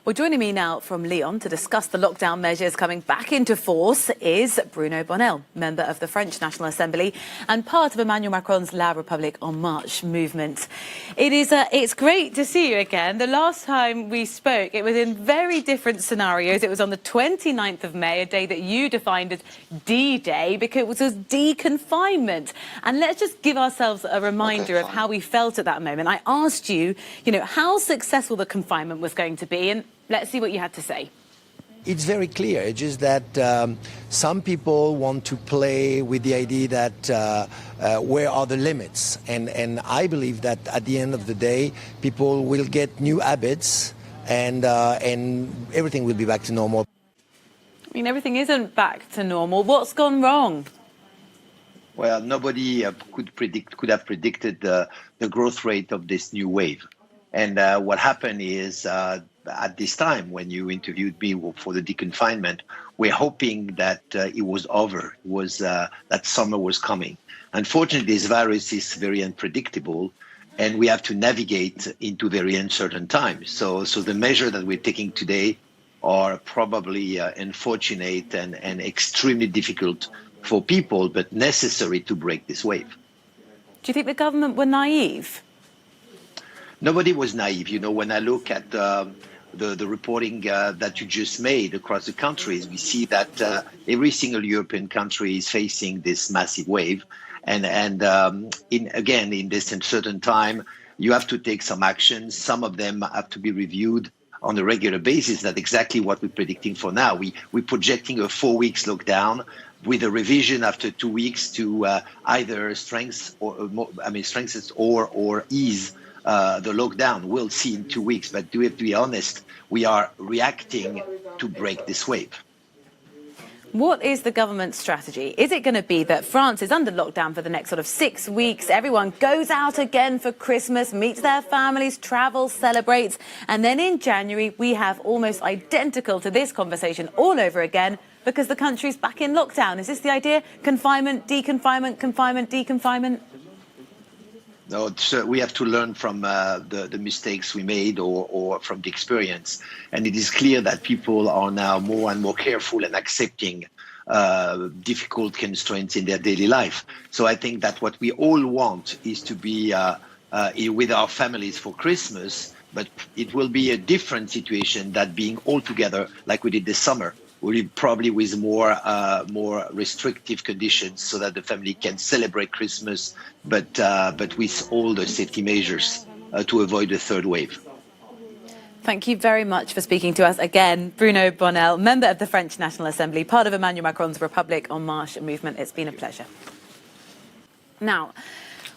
Well, joining me now from Lyon to discuss the lockdown measures coming back into force is Bruno Bonel, member of the French National Assembly and part of Emmanuel Macron's La République en Marche movement. It's great to see you again. The last time we spoke, it was in very different scenarios. It was on the 29th of May, a day that you defined as D-Day, because it was deconfinement. And let's just give ourselves a reminder of how we felt at that moment. I asked you, how successful the confinement was going to be, and let's see what you had to say. It's very clear. It's just that some people want to play with the idea that where are the limits? And I believe that at the end of the day, people will get new habits and everything will be back to normal. I mean, everything isn't back to normal. What's gone wrong? Well, nobody could have predicted the growth rate of this new wave. And what happened is at this time, when you interviewed me for the deconfinement, we're hoping that it was over, that summer was coming. Unfortunately, this virus is very unpredictable, and we have to navigate into very uncertain times. So the measures that we're taking today are probably unfortunate and extremely difficult for people, but necessary to break this wave. Do you think the government were naive? Nobody was naive. When I look at the reporting that you just made across the countries, we see that every single European country is facing this massive wave. And in this uncertain time, you have to take some actions. Some of them have to be reviewed on a regular basis. That's exactly what we're predicting for now. We're projecting a 4 weeks lockdown with a revision after 2 weeks to either strengthen or ease the lockdown. We'll see in 2 weeks, but to be honest, we are reacting to break this wave. What is the government's strategy? Is it going to be that France is under lockdown for the next sort of 6 weeks? Everyone goes out again for Christmas, meets their families, travels, celebrates. And then in January, we have almost identical to this conversation all over again because the country's back in lockdown. Is this the idea? Confinement, deconfinement, confinement, deconfinement? No, we have to learn from the mistakes we made or from the experience. And it is clear that people are now more and more careful and accepting difficult constraints in their daily life. So I think that what we all want is to be with our families for Christmas, but it will be a different situation than being all together like we did this summer. Probably with more restrictive conditions so that the family can celebrate Christmas, but with all the safety measures to avoid the third wave. Thank you very much for speaking to us again. Bruno Bonel, member of the French National Assembly, part of Emmanuel Macron's République en Marche movement. It's been a pleasure. Now,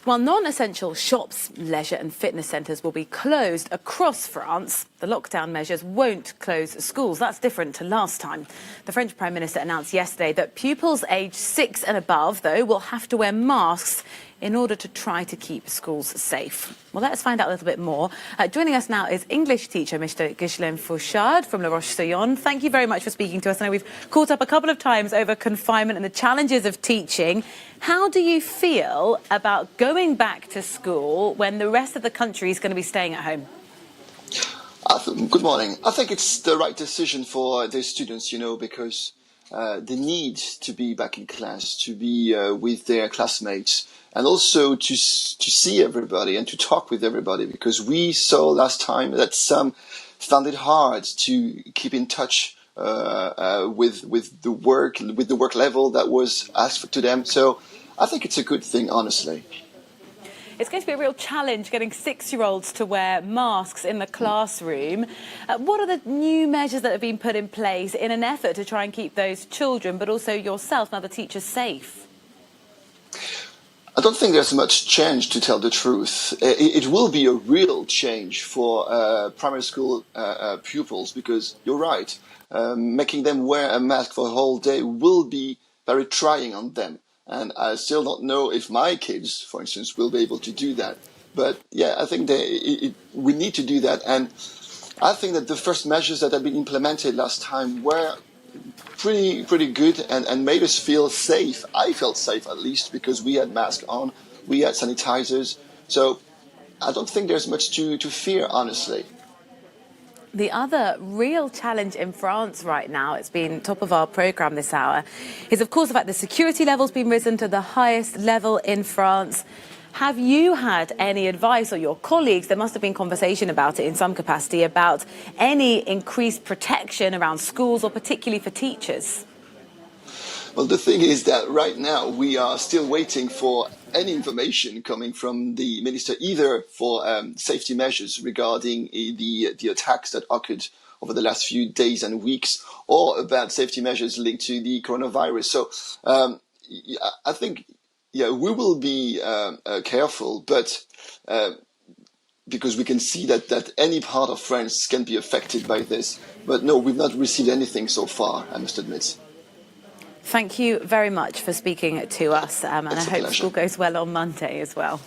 while non-essential shops, leisure and fitness centres will be closed across France, the lockdown measures won't close schools. That's different to last time. The French Prime Minister announced yesterday that pupils aged 6 and above, though, will have to wear masks in order to try to keep schools safe. Well, let's find out a little bit more. Joining us now is English teacher Mr. Ghislain Fouchard from La Roche-sur-Yon. Thank you very much for speaking to us. I know we've caught up a couple of times over confinement and the challenges of teaching. How do you feel about going back to school when the rest of the country is going to be staying at home? Good morning. I think it's the right decision for the students, because they need to be back in class, to be with their classmates, and also to see everybody and to talk with everybody, because we saw last time that some found it hard to keep in touch with the work level that was asked to them. So I think it's a good thing, honestly. It's going to be a real challenge getting 6-year-olds to wear masks in the classroom. What are the new measures that have been put in place in an effort to try and keep those children, but also yourself and other teachers, safe? I don't think there's much change, to tell the truth. It will be a real change for primary school pupils, because you're right, making them wear a mask for a whole day will be very trying on them. And I still don't know if my kids, for instance, will be able to do that. But yeah, I think we need to do that. And I think that the first measures that have been implemented last time were pretty good and made us feel safe. I felt safe, at least, because we had masks on, we had sanitizers. So I don't think there's much to fear, honestly. The other real challenge in France right now, it's been top of our programme this hour, is of course the fact the security level's been risen to the highest level in France. Have you had any advice, or your colleagues, there must have been conversation about it in some capacity, about any increased protection around schools or particularly for teachers? Well, the thing is that right now we are still waiting for any information coming from the minister, either for safety measures regarding the attacks that occurred over the last few days and weeks, or about safety measures linked to the coronavirus. So I think, we will be careful, but because we can see that any part of France can be affected by this. But no, we've not received anything so far, I must admit. Thank you very much for speaking to us, and I hope school goes well on Monday as well.